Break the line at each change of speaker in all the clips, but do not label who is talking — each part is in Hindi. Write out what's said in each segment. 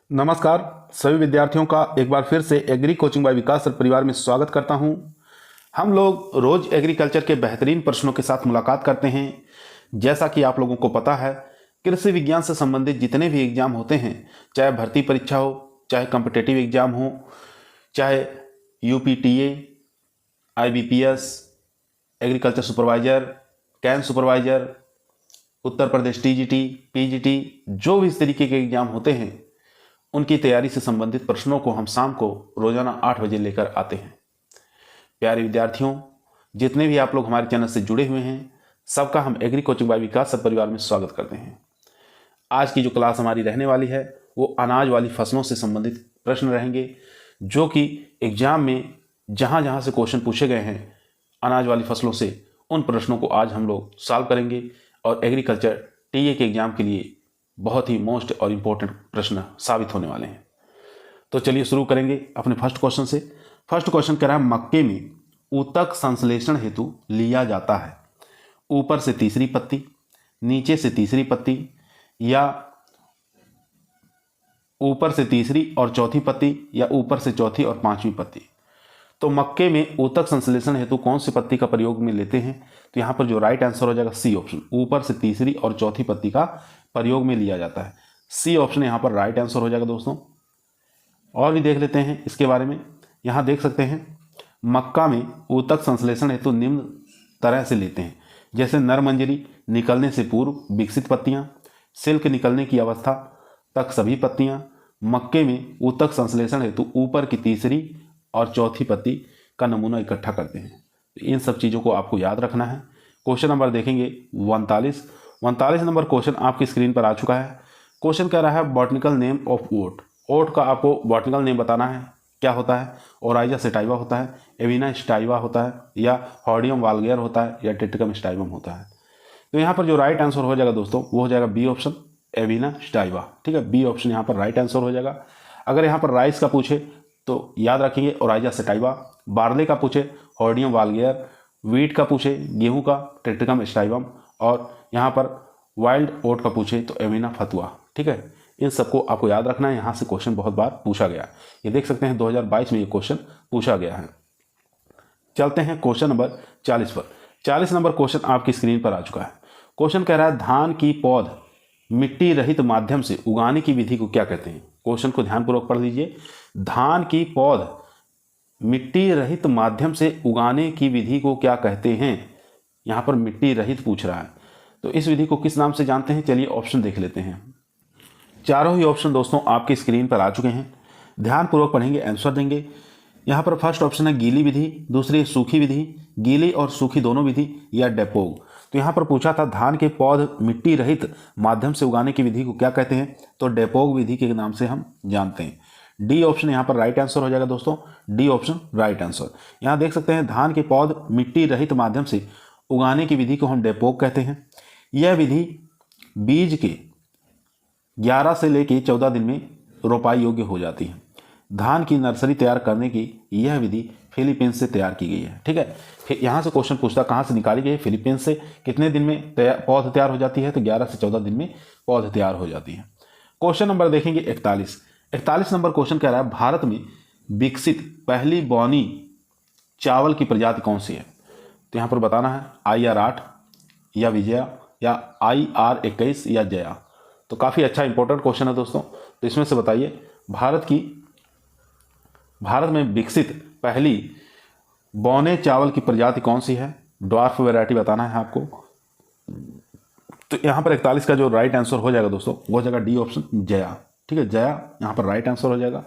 नमस्कार सभी विद्यार्थियों का एक बार फिर से एग्री कोचिंग बाय विकास सर परिवार में स्वागत करता हूं। हम लोग रोज एग्रीकल्चर के बेहतरीन प्रश्नों के साथ मुलाकात करते हैं। जैसा कि आप लोगों को पता है, कृषि विज्ञान से संबंधित जितने भी एग्जाम होते हैं, चाहे भर्ती परीक्षा हो, चाहे कॉम्पिटिटिव एग्जाम हो, चाहे UPTA, IBPS, agriculture supervisor, cane supervisor, Uttar Pradesh TGT, PGT, जो भी इस तरीके के एग्जाम होते हैं उनकी तैयारी से संबंधित प्रश्नों को हम शाम को रोजाना 8 बजे लेकर आते हैं। प्यारे विद्यार्थियों, जितने भी आप लोग हमारे चैनल से जुड़े हुए हैं, सबका हम एग्री कोचिंग बाय विकास सर परिवार में स्वागत करते हैं। आज की जो क्लास हमारी रहने वाली है वो अनाज वाली फसलों से संबंधित प्रश्न रहेंगे, जो कि एग्जाम में जहाँ जहाँ से क्वेश्चन पूछे गए हैं अनाज वाली फसलों से, उन प्रश्नों को आज हम लोग सॉल्व करेंगे और एग्रीकल्चर टीए के एग्जाम के लिए बहुत ही मोस्ट और इम्पोर्टेंट प्रश्न साबित होने वाले हैं। तो चलिए शुरू करेंगे अपने फर्स्ट क्वेश्चन से। फर्स्ट क्वेश्चन कह रहा है, मक्के में ऊतक संश्लेषण हेतु लिया जाता है ऊपर से तीसरी पत्ती, नीचे से तीसरी पत्ती, या ऊपर से तीसरी और चौथी पत्ती, या ऊपर से चौथी और पांचवी पत्ती। तो मक्के में ऊतक संश्लेषण हेतु कौन सी पत्ती का प्रयोग में लेते हैं? तो यहाँ पर जो राइट आंसर हो जाएगा सी ऑप्शन, ऊपर से तीसरी और चौथी पत्ती का प्रयोग में लिया जाता है। सी ऑप्शन यहाँ पर राइट आंसर हो जाएगा दोस्तों। और भी देख लेते हैं इसके बारे में। यहाँ देख सकते हैं, मक्का में ऊतक संश्लेषण हेतु निम्न तरह से लेते हैं, जैसे नरमंजरी निकलने से पूर्व विकसित पत्तियाँ, सिल्क निकलने की अवस्था तक सभी पत्तियाँ, मक्के में ऊतक संश्लेषण हेतु ऊपर की तीसरी और चौथी पत्ती का नमूना इकट्ठा करते हैं। तो इन सब चीज़ों को आपको याद रखना है। क्वेश्चन नंबर देखेंगे 49 नंबर क्वेश्चन आपकी स्क्रीन पर आ चुका है। क्वेश्चन कह रहा है, बॉटनिकल नेम ऑफ ओट। ओट का आपको बॉटनिकल नेम बताना है, क्या होता है? ओराइजा सेटाइवा होता है, एविना स्टाइवा होता है, या हॉर्डियम वाल्गेयर होता है, या टेट्रिकम स्टाइवम होता है। तो यहाँ पर जो राइट आंसर हो जाएगा दोस्तों वो हो जाएगा बी ऑप्शन, एविना स्टाइवा। ठीक है, बी ऑप्शन यहाँ पर राइट आंसर हो जाएगा। अगर यहाँ पर राइस का पूछे तो याद रखेंगे ओराइजा सेटाइवा, बार्ले का पूछे हॉर्डियम वाल्गेयर, वीट का पूछे गेहूं का टेट्रिकम स्टाइवम, और यहाँ पर वाइल्ड ओट का पूछे तो एविना फतुआ। ठीक है, इन सबको आपको याद रखना है। यहाँ से क्वेश्चन बहुत बार पूछा गया, ये देख सकते हैं 2022 में ये क्वेश्चन पूछा गया है। चलते हैं क्वेश्चन नंबर 40 पर। 40 नंबर क्वेश्चन आपकी स्क्रीन पर आ चुका है। क्वेश्चन कह रहा है, धान की पौध मिट्टी रहित माध्यम से उगाने की विधि को क्या कहते हैं? क्वेश्चन को ध्यानपूर्वक पढ़ लीजिए। धान की पौध मिट्टी रहित माध्यम से उगाने की विधि को क्या कहते हैं? यहाँ पर मिट्टी रहित पूछ रहा है, तो इस विधि को किस नाम से जानते हैं? चलिए ऑप्शन देख लेते हैं। चारों ही ऑप्शन दोस्तों आपकी स्क्रीन पर आ चुके हैं, ध्यानपूर्वक पढ़ेंगे, आंसर देंगे। यहाँ पर फर्स्ट ऑप्शन है गीली विधि, दूसरी सूखी विधि, गीली और सूखी दोनों विधि, या डेपोग। तो यहाँ पर पूछा था धान के पौध मिट्टी रहित माध्यम से उगाने की विधि को क्या कहते हैं? तो डेपोग विधि के नाम से हम जानते हैं। डी ऑप्शन यहाँ पर राइट आंसर हो जाएगा दोस्तों, डी ऑप्शन राइट आंसर। यहाँ देख सकते हैं, धान के पौध मिट्टी रहित माध्यम से उगाने की विधि को हम डेपोग कहते हैं। यह विधि बीज के 11 से लेकर 14 दिन में रोपाई योग्य हो जाती है। धान की नर्सरी तैयार करने की यह विधि फिलीपींस से तैयार की गई है। ठीक है, फिर यहाँ से क्वेश्चन पूछता कहाँ से निकाली गई है? फिलीपींस से। कितने दिन में पौध तैयार हो जाती है? तो 11 से 14 दिन में पौध तैयार हो जाती है। क्वेश्चन नंबर देखेंगे 41 नंबर क्वेश्चन कह रहा है, भारत में विकसित पहली बौनी चावल की प्रजाति कौन सी है? तो यहाँ पर बताना है IR8, या विजया, या IR21, या जया। तो काफ़ी अच्छा इंपॉर्टेंट क्वेश्चन है दोस्तों। तो इसमें से बताइए, भारत में विकसित पहली बौने चावल की प्रजाति कौन सी है? ड्वार्फ वैरायटी बताना है आपको। तो यहाँ पर 41 का जो राइट आंसर हो जाएगा दोस्तों वो हो जाएगा डी ऑप्शन, जया। ठीक है, जया यहाँ पर राइट आंसर हो जाएगा।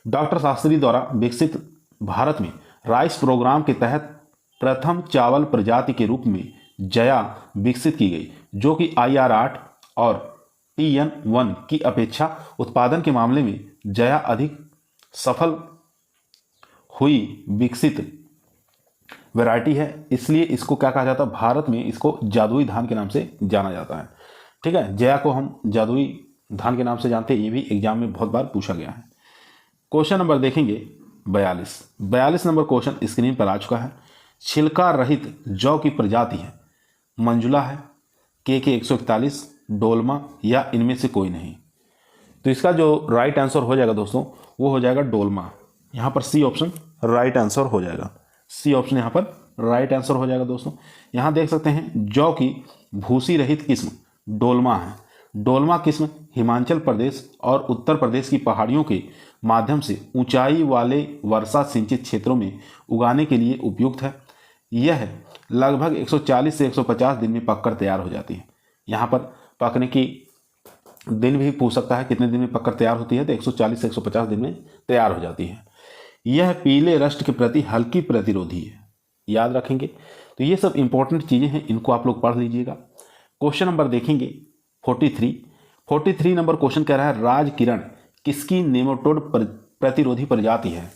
डॉक्टर शास्त्री द्वारा विकसित भारत में राइस प्रोग्राम के तहत प्रथम चावल प्रजाति के रूप में जया विकसित की गई, जो कि IR8 और TN1 की अपेक्षा उत्पादन के मामले में जया अधिक सफल हुई विकसित वैरायटी है। इसलिए इसको क्या कहा जाता है? भारत में इसको जादुई धान के नाम से जाना जाता है। ठीक है, जया को हम जादुई धान के नाम से जानते हैं, ये भी एग्जाम में बहुत बार पूछा गया है। क्वेश्चन नंबर देखेंगे 42 नंबर क्वेश्चन स्क्रीन पर आ चुका है। छिलका रहित जौ की प्रजाति है, मंजुला है, KK 141, डोलमा, या इनमें से कोई नहीं। तो इसका जो राइट आंसर हो जाएगा दोस्तों वो हो जाएगा डोलमा। यहाँ पर सी ऑप्शन राइट आंसर हो जाएगा। सी ऑप्शन यहाँ पर राइट आंसर हो जाएगा दोस्तों। यहाँ देख सकते हैं जौ की भूसी रहित किस्म डोलमा है। डोलमा किस्म हिमाचल प्रदेश और उत्तर प्रदेश की पहाड़ियों के माध्यम से ऊंचाई वाले वर्षा सिंचित क्षेत्रों में उगाने के लिए उपयुक्त है। यह लगभग 140 से 150 दिन में पककर तैयार हो जाती है। यहाँ पर पकने की दिन भी पूछ सकता है, कितने दिन में पककर तैयार होती है, तो 140 से 150 दिन में तैयार हो जाती है। यह पीले रस्ट के प्रति हल्की प्रतिरोधी है, याद रखेंगे। तो ये सब इंपॉर्टेंट चीज़ें हैं, इनको आप लोग पढ़ लीजिएगा। क्वेश्चन नंबर देखेंगे 43 नंबर क्वेश्चन कह रहा है राजकिरण किसकी नेमाटोड प्रतिरोधी प्रजाति है।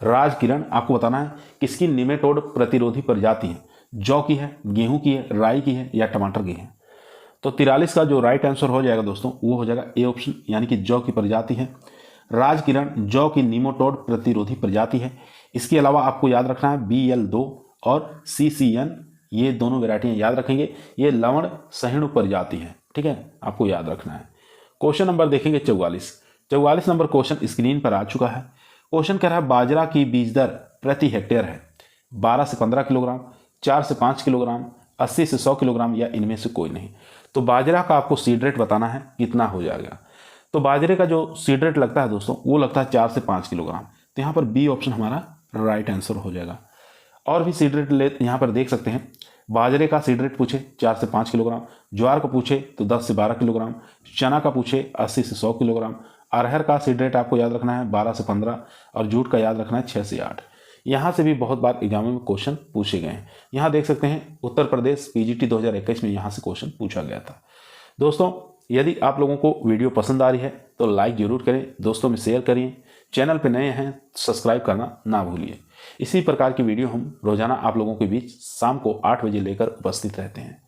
राजकिरण आपको बताना है किसकी नेमाटोड प्रतिरोधी प्रजाति है। जौ की है, गेहूं की है, राई की है या टमाटर की है। तो 43 का जो राइट आंसर हो जाएगा दोस्तों वो हो जाएगा ए ऑप्शन, यानी कि जौ की प्रजाति है। राजकिरण जौ की नेमाटोड प्रतिरोधी प्रजाति है। इसके अलावा आपको याद रखना है BL2 और CCN, ये दोनों वेराइटियां याद रखेंगे। ये लवण सहिष्णु प्रजाति है, ठीक है, आपको याद रखना है। क्वेश्चन नंबर देखेंगे 44 नंबर क्वेश्चन स्क्रीन पर आ चुका है। क्वेश्चन कह रहा है बाजरा की बीज दर प्रति हेक्टेयर है 12 से 15 किलोग्राम, 4 से 5 किलोग्राम, 80 से 100 किलोग्राम या इनमें से कोई नहीं। तो बाजरा का आपको सीड रेट बताना है कितना हो जाएगा। तो बाजरे का जो सीड रेट लगता है दोस्तों वो लगता है 4 से 5 किलोग्राम। तो यहाँ पर बी ऑप्शन हमारा राइट आंसर हो जाएगा। और भी सीड रेट यहाँ पर देख सकते हैं। बाजरे का सीड रेट पूछे 4 से 5 किलोग्राम, ज्वार का पूछे तो 10 से 12 किलोग्राम, चना का पूछे 80 से 100 किलोग्राम, अरहर का सीड रेट आपको याद रखना है 12 से 15 और जूट का याद रखना है 6 से 8। यहाँ से भी बहुत बार एग्जाम में क्वेश्चन पूछे गए हैं। यहाँ देख सकते हैं उत्तर प्रदेश PGT 2021 में यहाँ से क्वेश्चन पूछा गया था। दोस्तों यदि आप लोगों को वीडियो पसंद आ रही है तो लाइक जरूर करें, दोस्तों में शेयर करिए, चैनल पर नए हैं सब्सक्राइब करना ना भूलिए। इसी प्रकार की वीडियो हम रोजाना आप लोगों के बीच शाम को 8 बजे लेकर उपस्थित रहते हैं।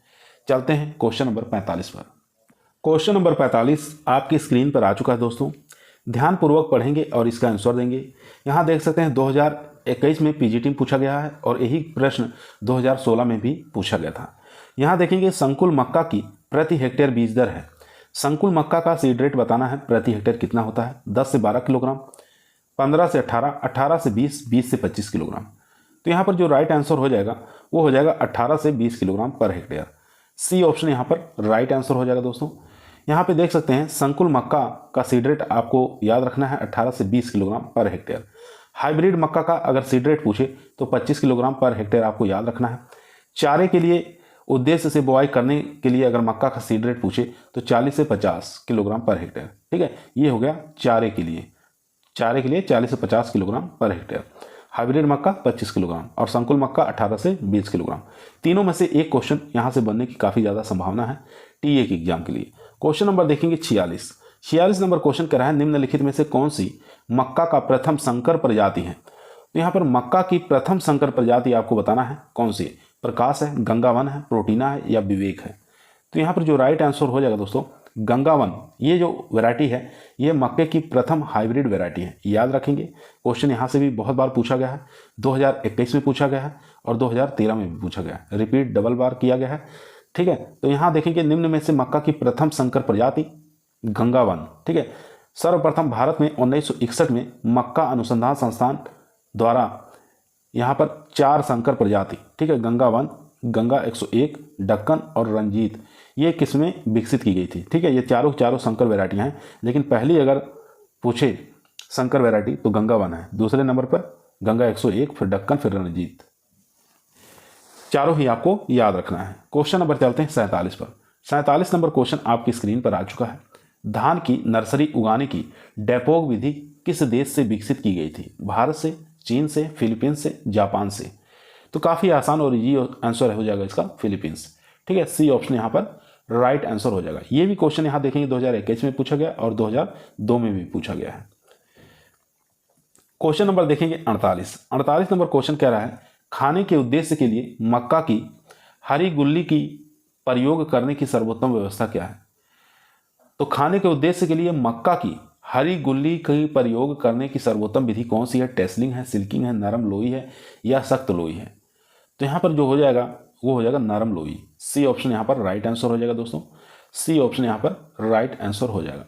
चलते हैं क्वेश्चन नंबर 45 पर। क्वेश्चन नंबर 45 आपकी स्क्रीन पर आ चुका है दोस्तों, ध्यानपूर्वक पढ़ेंगे और इसका आंसर देंगे। यहाँ देख सकते हैं 2021 में PGT में पूछा गया है और यही प्रश्न 2016 में भी पूछा गया था। यहाँ देखेंगे संकुल मक्का की प्रति हेक्टेयर बीज दर है। संकुल मक्का का सीड रेट बताना है प्रति हेक्टेयर कितना होता है, 10 से 12 किलोग्राम, 15 से 18, 18 से 20, 20 से 25 किलोग्राम। तो यहाँ पर जो राइट आंसर हो जाएगा वो हो जाएगा 18 से 20 kilogram per hectare. C option यहाँ पर राइट आंसर हो जाएगा दोस्तों। यहाँ पे देख सकते हैं संकुल मक्का का सीड रेट आपको याद रखना है 18 से 20 किलोग्राम पर हेक्टेयर। हाइब्रिड मक्का का अगर सीड रेट पूछे तो 25 किलोग्राम पर हेक्टेयर आपको याद रखना है। चारे के लिए उद्देश्य से बुआई करने के लिए अगर मक्का का सीड रेट पूछे तो 40 से 50 किलोग्राम पर हेक्टेयर, ठीक है। ये हो गया चारे के लिए 40 से 50 किलोग्राम पर हेक्टेयर। हाइब्रिड मक्का 25 किलोग्राम और संकुल मक्का 18 से 20 किलोग्राम। तीनों में से एक क्वेश्चन यहाँ से बनने की काफ़ी ज़्यादा संभावना है टीए के एग्जाम के लिए। क्वेश्चन नंबर देखेंगे 46 नंबर क्वेश्चन कह रहा है निम्नलिखित में से कौन सी मक्का का प्रथम संकर प्रजाति है। तो यहाँ पर मक्का की प्रथम संकर प्रजाति आपको बताना है कौन सी है। प्रकाश है, गंगावन है, प्रोटीना है या विवेक है। तो यहाँ पर जो राइट आंसर हो जाएगा दोस्तों गंगावन, ये जो वैरायटी है ये मक्के की प्रथम हाइब्रिड वैरायटी है, याद रखेंगे। क्वेश्चन यहाँ से भी बहुत बार पूछा गया है, 2021 में पूछा गया है और 2013 में भी पूछा गया है, रिपीट डबल बार किया गया है, ठीक है। तो यहाँ देखेंगे निम्न में से मक्का की प्रथम संकर प्रजाति गंगावन, ठीक है। सर्वप्रथम भारत में 1961 में मक्का अनुसंधान संस्थान द्वारा यहाँ पर 4 संकर प्रजाति, ठीक है, गंगावन, गंगा 101, दक्कन और रंजीत, ये किस्में विकसित की गई थी, ठीक है। ये चारों संकर वैरायटियाँ हैं, लेकिन पहली अगर पूछे संकर वैरायटी तो गंगावन है, दूसरे नंबर पर गंगा 101, फिर दक्कन, फिर रंजीत। चारों ही आपको याद रखना है। क्वेश्चन नंबर चलते हैं 47 पर। 47 नंबर क्वेश्चन आपकी स्क्रीन पर आ चुका है। धान की नर्सरी उगाने की डेपोग विधि किस देश से विकसित की गई थी। भारत से, चीन से, फिलीपींस से, जापान से। तो काफ़ी आसान और इजी आंसर हो जाएगा इसका फिलीपींस, ठीक है। सी ऑप्शन यहाँ पर राइट आंसर हो जाएगा। ये भी क्वेश्चन यहाँ देखेंगे 2021 में पूछा गया और 2002 में भी पूछा गया है। क्वेश्चन नंबर देखेंगे 48 नंबर क्वेश्चन कह रहा है खाने के उद्देश्य के लिए मक्का की हरी गुल्ली की प्रयोग करने की सर्वोत्तम व्यवस्था क्या है। तो खाने के उद्देश्य के लिए मक्का की हरी गुल्ली की प्रयोग करने की सर्वोत्तम विधि कौन सी है। टेस्लिंग है, सिल्किंग है, नरम लोई है या सख्त लोई है। तो यहाँ पर जो हो जाएगा वो हो जाएगा नरम लोई। सी ऑप्शन यहाँ पर राइट आंसर हो जाएगा दोस्तों। सी ऑप्शन यहाँ पर राइट आंसर हो जाएगा।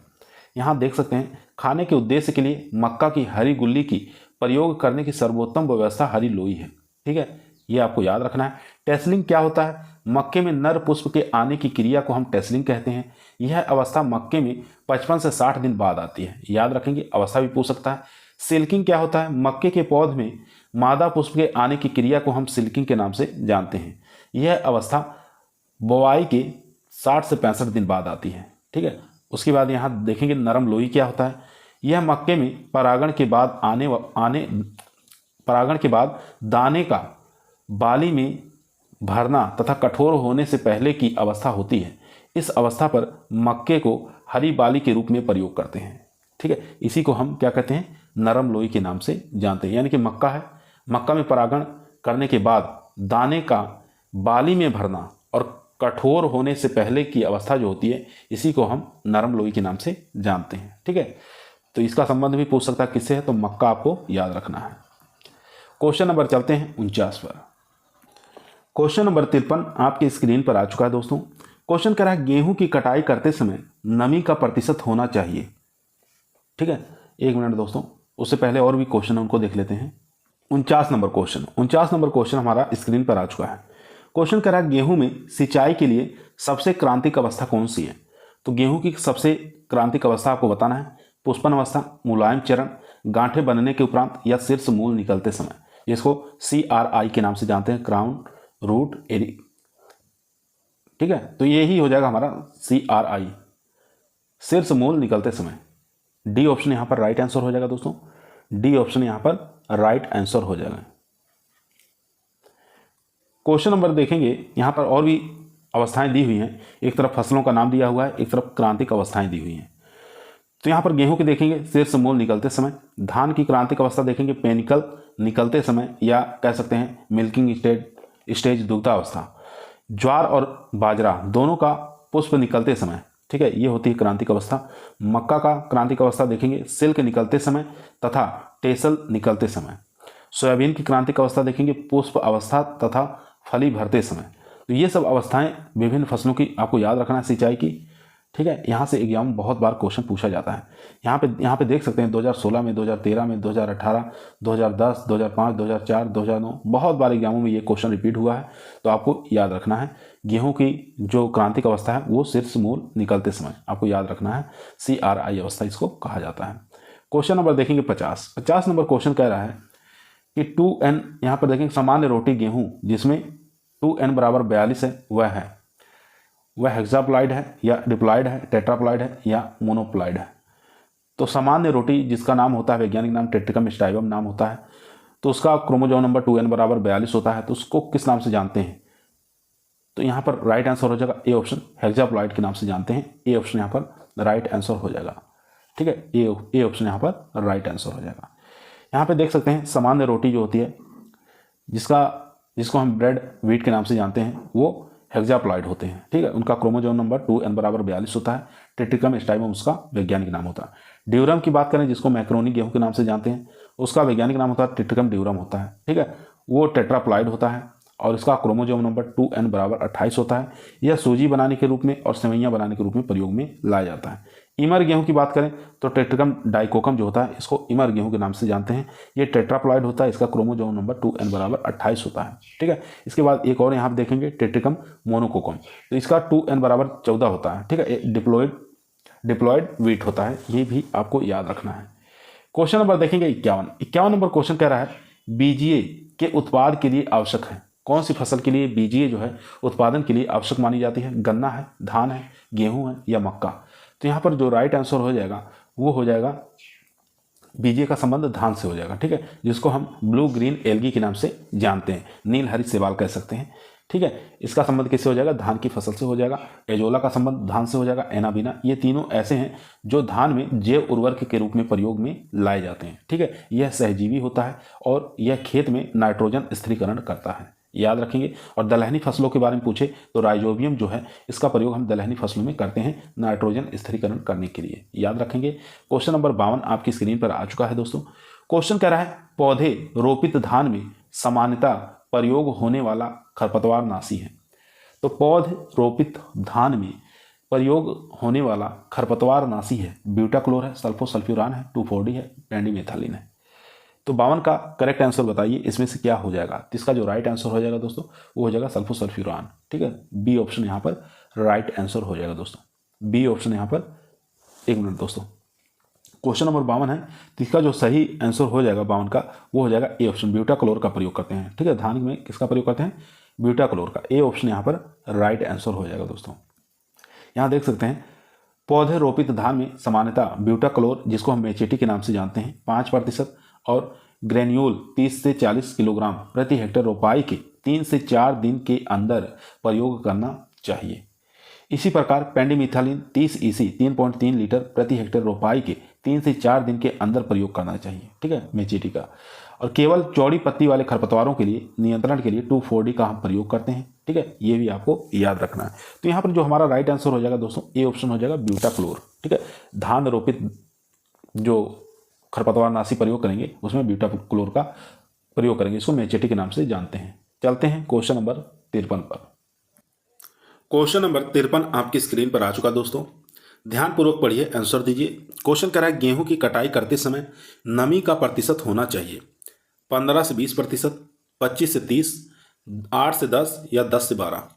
यहाँ देख सकते हैं खाने के उद्देश्य के लिए मक्का की हरी गुल्ली की प्रयोग करने की सर्वोत्तम व्यवस्था हरी लोई है। ठीक है, ये आपको याद रखना है। टेसलिंग क्या होता है? मक्के में नर पुष्प के आने की क्रिया को हम टेसलिंग कहते हैं। यह अवस्था मक्के में 55 से 60 दिन बाद आती है। याद रखेंगे, अवस्था भी पूछ सकता है। सिल्किंग क्या होता है? मक्के के पौध में मादा पुष्प के आने की क्रिया को हम सिल्किंग के नाम से जानते हैं। यह अवस्था बुआई के 60 से 65 दिन बाद आती है। ठीक है, उसके बाद यहाँ देखेंगे नरम लोई क्या होता है। यह मक्के में परागण के बाद दाने का बाली में भरना तथा कठोर होने से पहले की अवस्था होती है। इस अवस्था पर मक्के को हरी बाली के रूप में प्रयोग करते हैं। ठीक है, इसी को हम क्या कहते हैं? नरम लोई के नाम से जानते हैं। यानी कि मक्का है, मक्का में परागण करने के बाद दाने का बाली में भरना और कठोर होने से पहले की अवस्था जो होती है, इसी को हम नरम लोई के नाम से जानते हैं। ठीक है, तो इसका संबंध भी पूछ सकता है किससे है, तो मक्का आपको याद रखना है। क्वेश्चन नंबर चलते हैं 49 पर। क्वेश्चन नंबर 53 आपकी स्क्रीन पर आ चुका है दोस्तों। क्वेश्चन कह रहा है गेहूं की कटाई करते समय नमी का प्रतिशत होना चाहिए। ठीक है, एक मिनट दोस्तों, उससे पहले और भी क्वेश्चन है उनको देख लेते हैं। 49 नंबर क्वेश्चन हमारा स्क्रीन पर आ चुका है। क्वेश्चन कह रहा है गेहूं में सिंचाई के लिए सबसे क्रांतिक अवस्था कौन सी है? तो गेहूं की सबसे क्रांतिक अवस्था आपको बताना है। पुष्पन अवस्था, मुलायम चरण, गांठें बनने के उपरांत या शीर्ष मूल निकलते समय, जिसको CRI के नाम से जानते हैं, क्राउन रूट एरी। ठीक है, तो यही हो जाएगा हमारा CRI, शीर्ष मूल निकलते समय। डी ऑप्शन यहां पर राइट आंसर हो जाएगा दोस्तों। डी ऑप्शन यहां पर राइट आंसर हो जाएगा। क्वेश्चन नंबर देखेंगे, यहां पर और भी अवस्थाएं दी हुई हैं। एक तरफ फसलों का नाम दिया हुआ है, एक तरफ क्रांतिक अवस्थाएं दी हुई हैं। तो यहां पर गेहूं की देखेंगे शीर्ष मूल निकलते समय, धान की क्रांतिक अवस्था देखेंगे पेनिकल निकलते समय, या कह सकते हैं मिल्किंग स्टेज दुग्धावस्था। ज्वार और बाजरा दोनों का पुष्प निकलते समय, ठीक है, ये होती है क्रांतिक अवस्था। मक्का का क्रांतिक अवस्था देखेंगे सिल्क निकलते समय तथा टेसल निकलते समय। सोयाबीन की क्रांतिक अवस्था देखेंगे पुष्प अवस्था तथा फली भरते समय। तो ये सब अवस्थाएं विभिन्न फसलों की आपको याद रखना है सिंचाई की। ठीक है, यहाँ से एग्जाम में बहुत बार क्वेश्चन पूछा जाता है। यहाँ पे देख सकते हैं 2016 में, 2013 में, 2018, 2010, 2005, 2004, 2009 बहुत बार एग्जामों में ये क्वेश्चन रिपीट हुआ है। तो आपको याद रखना है गेहूं की जो क्रांतिक अवस्था है वो शीर्ष मूल निकलते समय आपको याद रखना है। CRI अवस्था इसको कहा जाता है। क्वेश्चन नंबर देखेंगे 50 नंबर क्वेश्चन कह रहा है कि 2n, यहाँ पर देखेंगे सामान्य रोटी गेहूँ जिसमें 2n बराबर 42 है, वह हेक्साप्लॉइड है या डिप्लॉइड है, टेट्राप्लॉइड है या मोनोप्लॉइड है। तो सामान्य रोटी जिसका नाम होता है, वैज्ञानिक नाम टेट्रिकम स्टाइवम नाम होता है, तो उसका क्रोमोसोम नंबर 2n बराबर 42 होता है। तो उसको किस नाम से जानते हैं? तो यहाँ पर राइट आंसर हो जाएगा ए ऑप्शन, हेक्साप्लॉइड के नाम से जानते हैं। ए ऑप्शन यहाँ पर राइट आंसर हो जाएगा। ठीक है, ए ऑप्शन यहाँ पर राइट आंसर हो जाएगा। यहाँ पे देख सकते हैं सामान्य रोटी जो होती है जिसको हम ब्रेड व्हीट के नाम से जानते हैं, वो हेक्साप्लॉइड होते हैं। ठीक है, उनका क्रोमोसोम नंबर 2n बराबर 42 होता है। टेट्रिकम स्टाइवम उसका वैज्ञानिक नाम होता है। ड्यूरम की बात करें जिसको मैक्रोनी गेहूं के नाम से जानते हैं, उसका वैज्ञानिक नाम होता है टेट्रिकम ड्यूरम होता है। ठीक है, वो टेट्राप्लॉइड होता है और इसका क्रोमोसोम नंबर 2n बराबर 28 होता है। यह सूजी बनाने के रूप में और सेवइयां बनाने के रूप में प्रयोग में लाया जाता है। इमर गेहूं की बात करें तो टेट्रिकम डाइकोकम जो होता है इसको इमर गेहूं के नाम से जानते हैं। ये टेट्राप्लॉइड होता है, इसका क्रोमोसोम नंबर 2n बराबर 28 होता है। ठीक है, इसके बाद एक और यहाँ पर देखेंगे टेट्रिकम मोनोकोकम, तो इसका 2n बराबर 14 होता है। ठीक है, डिप्लॉइड व्हीट होता है, ये भी आपको याद रखना है। क्वेश्चन नंबर देखेंगे 51 नंबर क्वेश्चन कह रहा है बीजीए के उत्पाद के लिए आवश्यक है। कौन सी फसल के लिए बीजीए जो है उत्पादन के लिए आवश्यक मानी जाती है? गन्ना है, धान है, गेहूं है या मक्का? तो यहाँ पर जो राइट आंसर हो जाएगा वो हो जाएगा बीजीए का संबंध धान से हो जाएगा। ठीक है, जिसको हम ब्लू ग्रीन एल्गी के नाम से जानते हैं, नील हरित शैवाल कह सकते हैं। ठीक है, इसका संबंध किससे हो जाएगा? धान की फसल से हो जाएगा। एजोला का संबंध धान से हो जाएगा। एनाबीना, ये तीनों ऐसे हैं जो धान में जैव उर्वरक के रूप में प्रयोग में लाए जाते हैं। ठीक है, यह सहजीवी होता है और यह खेत में नाइट्रोजन स्थिरीकरण करता है, याद रखेंगे। और दलहनी फसलों के बारे में पूछे तो राइजोबियम जो है इसका प्रयोग हम दलहनी फसलों में करते हैं नाइट्रोजन स्थिरीकरण करने के लिए, याद रखेंगे। क्वेश्चन नंबर 52 आपकी स्क्रीन पर आ चुका है दोस्तों। क्वेश्चन कह रहा है पौधे रोपित धान में सामान्यतः प्रयोग होने वाला खरपतवार नाशी है। तो पौधे रोपित धान में प्रयोग होने वाला खरपतवार नाशी है, ब्यूटाक्लोर है, सल्फोसल्फ्यूरान है, 2,4-D है, पेंडिमेथालिन है। तो 52 का करेक्ट आंसर बताइए इसमें से क्या हो जाएगा। तो इसका जो राइट आंसर हो जाएगा दोस्तों वो हो जाएगा सल्फोसल्फ्यूरान। ठीक है, बी ऑप्शन यहाँ पर राइट आंसर हो जाएगा दोस्तों, बी ऑप्शन यहाँ पर। एक मिनट दोस्तों, क्वेश्चन नंबर 52 है, तो इसका जो सही आंसर हो जाएगा 52 का वो हो जाएगा ए ऑप्शन, ब्यूटाक्लोर का प्रयोग करते हैं। ठीक है, धान में किसका प्रयोग करते हैं, ब्यूटाक्लोर का। ए ऑप्शन यहाँ पर राइट आंसर हो जाएगा दोस्तों। यहाँ देख सकते हैं पौधे रोपित धान में सामान्यतः ब्यूटाक्लोर, जिसको हम मेचेटी के नाम से जानते हैं, 5% और ग्रेन्यूल 30 से 40 किलोग्राम प्रति हेक्टेयर रोपाई के 3 से 4 दिन के अंदर प्रयोग करना चाहिए। इसी प्रकार पेंडिमिथालिन 30 EC 3.3 लीटर प्रति हेक्टेयर रोपाई के 3 से 4 दिन के अंदर प्रयोग करना चाहिए। ठीक है, मेचेटी का। और केवल चौड़ी पत्ती वाले खरपतवारों के लिए नियंत्रण के लिए 2,4-D का हम प्रयोग करते हैं। ठीक है, ये भी आपको याद रखना है। तो यहाँ पर जो हमारा राइट आंसर हो जाएगा दोस्तों ए ऑप्शन हो जाएगा ब्यूटाक्लोर। ठीक है, धान रोपित जो खरपतवार नाशी प्रयोग करेंगे उसमें ब्यूटाक्लोर का प्रयोग करेंगे, इसको मेचेटी के नाम से जानते हैं। चलते हैं क्वेश्चन नंबर 53 पर। क्वेश्चन नंबर 53 आपकी स्क्रीन पर आ चुका दोस्तों, ध्यानपूर्वक पढ़िए, आंसर दीजिए। क्वेश्चन कह रहा है गेहूं की कटाई करते समय नमी का प्रतिशत होना चाहिए 15 से 20%, 25 से 30, 8 से 10 या 10 से 12।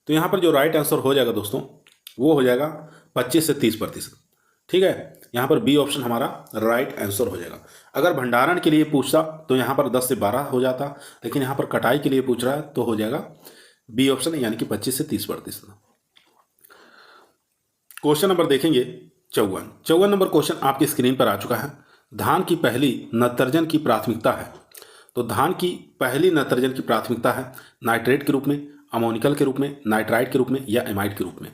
तो यहाँ पर जो राइट आंसर हो जाएगा दोस्तों वो हो जाएगा 25 से 30%। ठीक है, यहाँ पर बी ऑप्शन हमारा राइट आंसर हो जाएगा। अगर भंडारण के लिए पूछता तो यहाँ पर 10 से 12 हो जाता, लेकिन यहाँ पर कटाई के लिए पूछ रहा है तो हो जाएगा बी ऑप्शन, यानी कि 25 से 30%। क्वेश्चन नंबर देखेंगे 54 नंबर क्वेश्चन आपकी स्क्रीन पर आ चुका है। धान की पहली नत्रजन की प्राथमिकता है, तो धान की पहली नत्रजन की प्राथमिकता है नाइट्रेट के रूप में, अमोनिकल के रूप में, नाइट्राइट के रूप में या एमाइड के रूप में।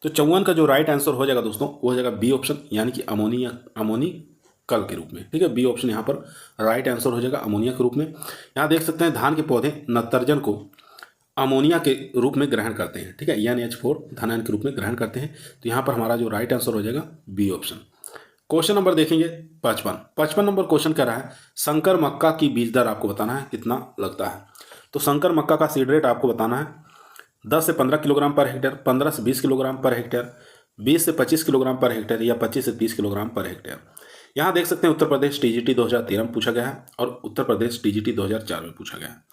तो 54 का जो राइट आंसर हो जाएगा दोस्तों वो हो जाएगा बी ऑप्शन, यानी कि अमोनिकल के रूप में। ठीक है, बी ऑप्शन यहाँ पर राइट आंसर हो जाएगा अमोनिया के रूप में। यहाँ देख सकते हैं धान के पौधे नत्रजन को अमोनिया के रूप में ग्रहण करते हैं। ठीक है, NH4 धनायन के रूप में ग्रहण करते हैं। तो यहाँ पर हमारा जो राइट आंसर हो जाएगा बी ऑप्शन। क्वेश्चन नंबर देखेंगे 55 नंबर क्वेश्चन कह रहा है संकर मक्का की बीज दर आपको बताना है कितना लगता है। तो संकर मक्का का सीड रेट आपको बताना है 10 से 15 किलोग्राम पर हेक्टेयर, 15 से 20 किलोग्राम पर हेक्टेयर, 20 से 25 किलोग्राम पर हेक्टेयर या 25 से 30 किलोग्राम पर हेक्टेयर। यहाँ देख सकते हैं उत्तर प्रदेश TGT 2013 में पूछा गया है और उत्तर प्रदेश TGT 2004 में पूछा गया है।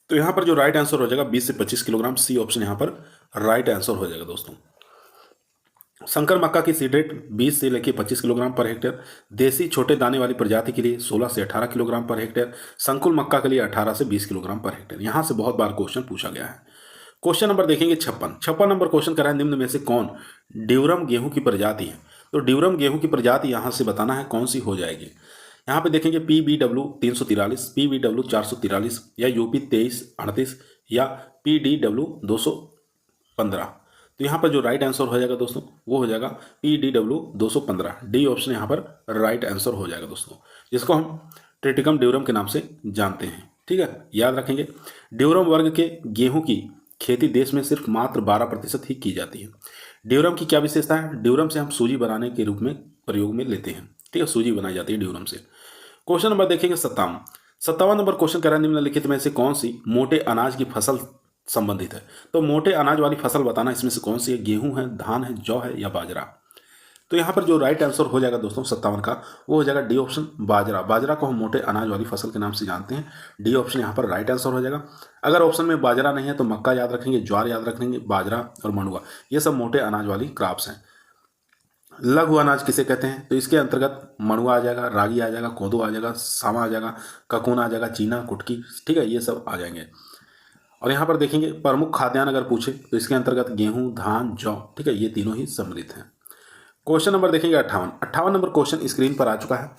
तो यहाँ पर जो राइट आंसर हो जाएगा 20 से 25 किलोग्राम, सी ऑप्शन यहाँ पर राइट आंसर हो जाएगा दोस्तों। संकर मक्का की सीड रेट 20 से लेकर 25 किलोग्राम पर हेक्टेयर, देसी छोटे दाने वाली प्रजाति के लिए 16 से 18 किलोग्राम पर हेक्टेयर, संकुल मक्का के लिए 18 से 20 किलोग्राम पर हेक्टेयर। यहाँ से बहुत बार क्वेश्चन पूछा गया है। क्वेश्चन नंबर देखेंगे 56 नंबर क्वेश्चन कर रहा है निम्न में से कौन ड्यूरम गेहूं की प्रजाति है। तो ड्यूरम गेहूं की प्रजाति यहाँ से बताना है कौन सी हो जाएगी। यहाँ पे देखेंगे PBW 343, PBW 443 या UP 2338 या PDW 215। तो यहाँ पर जो राइट आंसर हो जाएगा दोस्तों वो हो जाएगा PDW 215, डी ऑप्शन यहाँ पर राइट आंसर हो जाएगा दोस्तों, जिसको हम ट्रिटिकम ड्यूरम के नाम से जानते हैं। ठीक है, याद रखेंगे ड्यूरम वर्ग के गेहूं की खेती देश में सिर्फ मात्र 12% ही की जाती है। ड्यूरम की क्या विशेषता है, ड्यूरम से हम सूजी बनाने के रूप में प्रयोग में लेते हैं। ठीक है, सूजी बनाई जाती है ड्यूरम से। क्वेश्चन नंबर देखेंगे 57 नंबर क्वेश्चन कह रहा है निम्नलिखित में से कौन सी मोटे अनाज की फसल संबंधित है। तो मोटे अनाज वाली फसल बताना इसमें से कौन सी है, गेहूं है, धान है, जौ है या बाजरा। तो यहाँ पर जो राइट आंसर हो जाएगा दोस्तों 57 का वो हो जाएगा डी ऑप्शन बाजरा। बाजरा को हम मोटे अनाज वाली फसल के नाम से जानते हैं, डी ऑप्शन यहाँ पर राइट आंसर हो जाएगा। अगर ऑप्शन में बाजरा नहीं है तो मक्का याद रखेंगे, ज्वार याद रखेंगे, बाजरा और मंडुआ, ये सब मोटे अनाज वाली क्रॉप्स हैं। लघु अनाज किसे कहते हैं, तो इसके अंतर्गत मड़ुआ आ जाएगा, रागी आ जाएगा, कोदो आ जाएगा, सामा आ जाएगा, ककून आ जाएगा, चीना, कुटकी। ठीक है, ये सब आ जाएंगे। और यहाँ पर देखेंगे प्रमुख खाद्यान्न अगर पूछे तो इसके अंतर्गत गेहूं, धान, जौ, ठीक है, ये तीनों ही सम्मिलित हैं। क्वेश्चन नंबर देखेंगे 58 नंबर क्वेश्चन स्क्रीन पर आ चुका है।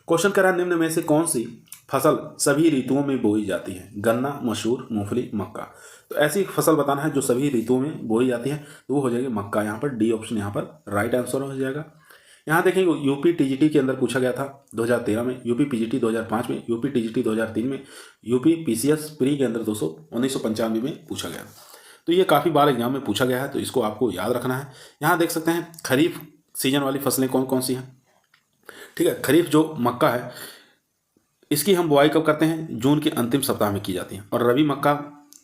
क्वेश्चन कह रहा है निम्न में से कौन सी फसल सभी ऋतुओं में बोई जाती है, गन्ना, मसूर, मूंगफली, मक्का। तो ऐसी फसल बताना है जो सभी ऋतुओं में बोई जाती है, तो वो हो जाएगी मक्का। यहाँ पर डी ऑप्शन यहाँ पर राइट आंसर हो जाएगा। यहाँ देखेंगे यूपी टीजीटी के अंदर पूछा गया था 2013 में, यूपी पीजीटी 2005 में, यूपी टीजीटी 2003 में, यूपी पीसीएस प्री के अंदर 1995 में पूछा गया। तो ये काफ़ी बार एग्जाम में पूछा गया है, तो इसको आपको याद रखना है। यहाँ देख सकते हैं खरीफ सीजन वाली फसलें कौन कौन सी हैं। ठीक है, खरीफ जो मक्का है इसकी हम बुआई कब करते हैं, जून के अंतिम सप्ताह में की जाती है। और रबी मक्का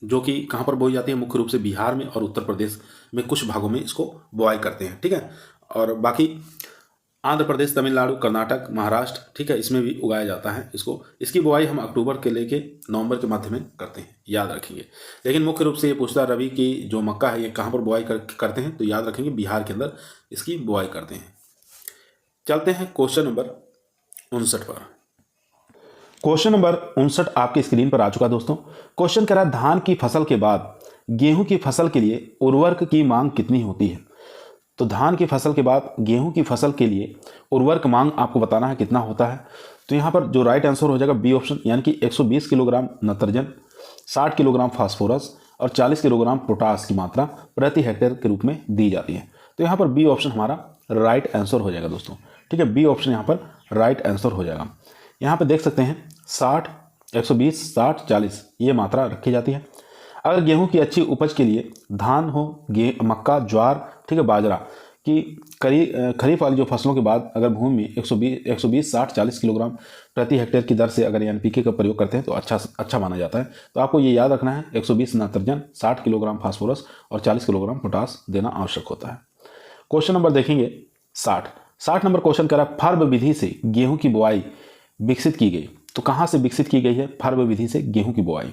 जो कि कहाँ पर बोई जाती है, मुख्य रूप से बिहार में और उत्तर प्रदेश में कुछ भागों में इसको बुआई करते हैं, ठीक है। और बाकी आंध्र प्रदेश, तमिलनाडु, कर्नाटक, महाराष्ट्र, ठीक है, इसमें भी उगाया जाता है इसको। इसकी बुआई हम अक्टूबर के लेके नवंबर के मध्य में करते हैं, याद रखेंगे। लेकिन मुख्य रूप से ये पूछता है रवि की जो मक्का है ये कहाँ पर बुआई करते हैं, तो याद रखेंगे बिहार के अंदर इसकी बुआई करते हैं। चलते हैं क्वेश्चन नंबर 59 पर। क्वेश्चन नंबर 59 आपकी स्क्रीन पर आ चुका दोस्तों। क्वेश्चन कह रहा है धान की फसल के बाद गेहूं की फसल के लिए उर्वरक की मांग कितनी होती है। तो धान की फसल के बाद गेहूं की फसल के लिए उर्वरक मांग आपको बताना है कितना होता है। तो यहाँ पर जो राइट आंसर हो जाएगा बी ऑप्शन, यानी कि 120 किलोग्राम नाइट्रोजन, 60 किलोग्राम फास्फोरस और 40 किलोग्राम पोटास की मात्रा प्रति हेक्टेयर के रूप में दी जाती है। तो यहाँ पर बी ऑप्शन हमारा राइट आंसर हो जाएगा दोस्तों, ठीक है। बी ऑप्शन यहाँ पर राइट आंसर हो जाएगा। यहाँ पर देख सकते हैं 60, 120, 60, 40 ये मात्रा रखी जाती है। अगर गेहूं की अच्छी उपज के लिए धान हो, मक्का, ज्वार, ठीक है, बाजरा की खरीफ वाली जो फसलों के बाद अगर भूमि में 120, 60, 40 किलोग्राम प्रति हेक्टेयर की दर से अगर एनपीके का प्रयोग करते हैं तो अच्छा माना जाता है। तो आपको ये याद रखना है 120 नाइट्रोजन, 60 किलोग्राम फास्फोरस और 40 किलोग्राम पोटास देना आवश्यक होता है। क्वेश्चन नंबर देखेंगे 60 नंबर क्वेश्चन कह रहा है फर्व विधि से गेहूं की बुआई विकसित की गई। तो कहाँ से विकसित की गई है फर्व विधि से गेहूं की बुआई?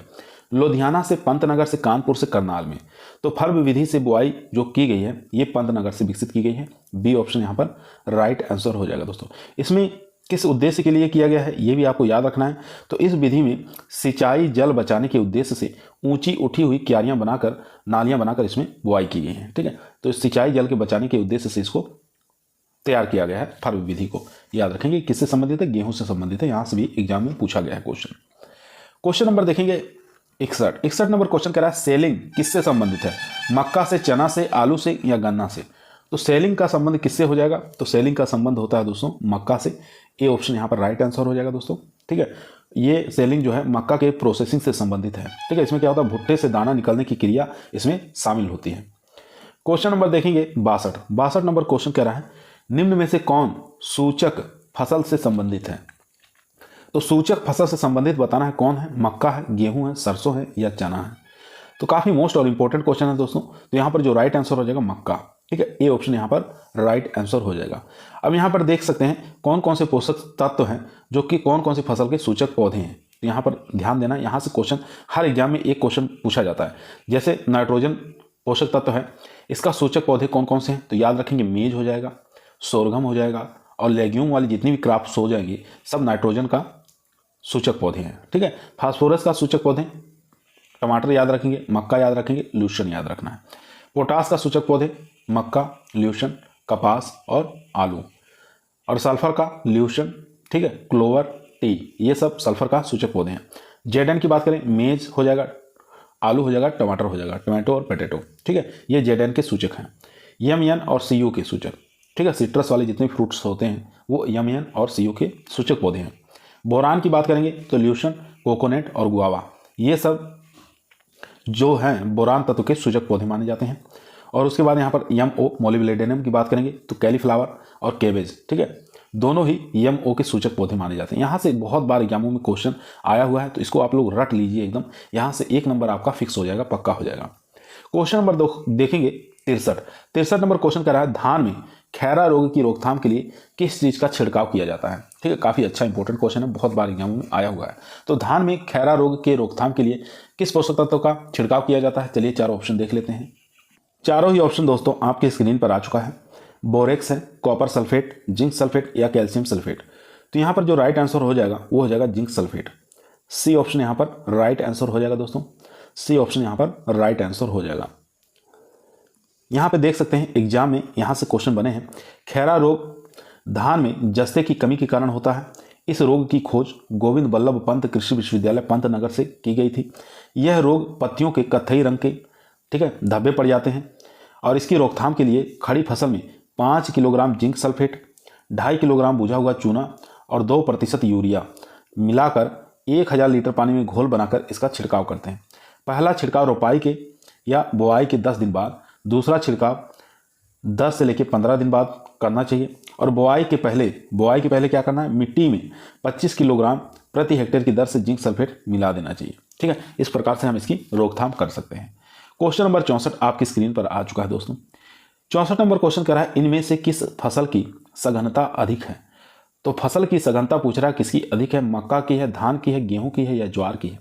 लुधियाना से, पंतनगर से, कानपुर से, करनाल में। तो फर्व विधि से बुआई जो की गई है ये पंतनगर से विकसित की गई है। बी ऑप्शन यहाँ पर राइट आंसर हो जाएगा दोस्तों। इसमें किस उद्देश्य के लिए किया गया है ये भी आपको याद रखना है। तो इस विधि में सिंचाई जल बचाने के उद्देश्य से ऊंची उठी हुई क्यारियां बनाकर, नालियां बनाकर इसमें बुआई की गई है, ठीक है। तो सिंचाई जल के बचाने के उद्देश्य से इसको तैयार किया गया है फर्व विधि को। याद रखेंगे किससे संबंधित है, गेहूं से संबंधित है। यहां से भी एग्जाम में पूछा गया है क्वेश्चन। क्वेश्चन नंबर देखेंगे 61 नंबर क्वेश्चन कह रहा है सेलिंग किससे संबंधित है? मक्का से, चना से, आलू से या गन्ना से? तो सेलिंग का संबंध किससे हो जाएगा? तो सेलिंग का संबंध होता है दोस्तों मक्का से। ए ऑप्शन यहाँ पर राइट आंसर हो जाएगा दोस्तों, ठीक है। ये सेलिंग जो है मक्का के प्रोसेसिंग से संबंधित है, ठीक है। इसमें क्या होता है, भुट्टे से दाना निकलने की क्रिया इसमें शामिल होती है। क्वेश्चन नंबर देखेंगे 62 नंबर क्वेश्चन कह रहा है निम्न में से कौन सूचक फसल से संबंधित है? तो सूचक फसल से संबंधित बताना है कौन है, मक्का है, गेहूं है, सरसों है या चना है? तो काफी मोस्ट और इंपॉर्टेंट क्वेश्चन है दोस्तों। तो यहाँ पर जो राइट आंसर हो जाएगा मक्का, ठीक है। ए ऑप्शन यहाँ पर राइट आंसर हो जाएगा। अब यहाँ पर देख सकते हैं कौन कौन से पोषक तत्व हैं जो कि कौन कौन सी फसल के सूचक पौधे हैं। तो यहाँ पर ध्यान देना, यहाँ से क्वेश्चन हर एग्जाम में एक क्वेश्चन पूछा जाता है। जैसे नाइट्रोजन पोषक तत्व है, इसका सूचक पौधे कौन कौन से हैं? तो याद रखेंगे मेज हो जाएगा, सोरगम हो जाएगा और लेग्यूम वाली जितनी भी क्रॉप्स हो जाएंगी सब नाइट्रोजन का सूचक पौधे हैं, ठीक है। फास्फोरस का सूचक पौधे टमाटर याद रखेंगे, मक्का याद रखेंगे, ल्यूशन याद रखना है। पोटास का सूचक पौधे मक्का, ल्यूशन, कपास और आलू। और सल्फर का ल्यूशन, ठीक है, क्लोवर, टी, ये सब सल्फर का सूचक पौधे हैं। जेडन की बात करें मेज हो जाएगा, आलू हो जाएगा, टमाटर हो जाएगा, टमाटो और पोटैटो, ठीक है। ये जेडन के सूचक हैं। यमयन और सीयू के सूचक, ठीक है। सिट्रस वाले जितने फ्रूट्स होते हैं वो यमयन और सीयू के सूचक पौधे हैं। बोरान की बात करेंगे तो ल्यूशन, कोकोनट और गुआवा, ये सब जो हैं बोरान तत्व के सूचक पौधे माने जाते हैं। और उसके बाद यहाँ पर यम-ओ मोलिब्डेनम की बात करेंगे तो कैलीफ्लावर और केबेज, ठीक है, दोनों ही यम-ओ के सूचक पौधे माने जाते हैं। यहाँ से बहुत बार एग्जामों में क्वेश्चन आया हुआ है, तो इसको आप लोग रट लीजिए एकदम। यहाँ से 1 नंबर आपका फिक्स हो जाएगा, पक्का हो जाएगा। क्वेश्चन नंबर 2 देखेंगे 63 नंबर क्वेश्चन कर रहा है धान में खैरा रोग की रोकथाम के लिए किस चीज का छिड़काव किया जाता है? ठीक है, काफी अच्छा इंपॉर्टेंट क्वेश्चन है, बहुत बार एग्जामों में आया हुआ है। तो धान में खैरा रोग के रोकथाम के लिए किस पोषक तत्व का छिड़काव किया जाता है? चलिए चारों ऑप्शन देख लेते हैं। चारों ही ऑप्शन दोस्तों आपके स्क्रीन पर आ चुका है। बोरेक्स है, कॉपर सल्फेट, जिंक सल्फेट या कैल्शियम सल्फेट। तो यहाँ पर जो राइट आंसर हो जाएगा वो हो जाएगा जिंक सल्फेट। सी ऑप्शन यहाँ पर राइट आंसर हो जाएगा दोस्तों, सी ऑप्शन यहाँ पर राइट आंसर हो जाएगा। यहाँ पे देख सकते हैं एग्जाम में यहाँ से क्वेश्चन बने हैं। खैरा रोग धान में जस्ते की कमी के कारण होता है। इस रोग की खोज गोविंद बल्लभ पंत कृषि विश्वविद्यालय पंतनगर से की गई थी। यह रोग पत्तियों के कत्थई रंग के, ठीक है, धब्बे पड़ जाते हैं और इसकी रोकथाम के लिए खड़ी फसल में 5 किलोग्राम जिंक सल्फेट, 2.5 किलोग्राम बुझा हुआ चूना और 2% यूरिया मिलाकर 1000 लीटर पानी में घोल बनाकर इसका छिड़काव करते हैं। पहला छिड़काव रोपाई के या बुआई के 10 दिन बाद, दूसरा छिड़काव 10 से लेकर 15 दिन बाद करना चाहिए। और बुआई के पहले क्या करना है, मिट्टी में 25 किलोग्राम प्रति हेक्टेयर की दर से जिंक सल्फेट मिला देना चाहिए। ठीक है, इस प्रकार से हम इसकी रोकथाम कर सकते हैं। क्वेश्चन नंबर 64 आपकी स्क्रीन पर आ चुका है दोस्तों। 64 नंबर क्वेश्चन कह रहा है इनमें से किस फसल की सघनता अधिक है। तो फसल की सघनता पूछ रहा है किसकी अधिक है, मक्का की है, धान की है, गेहूं की है या ज्वार की है।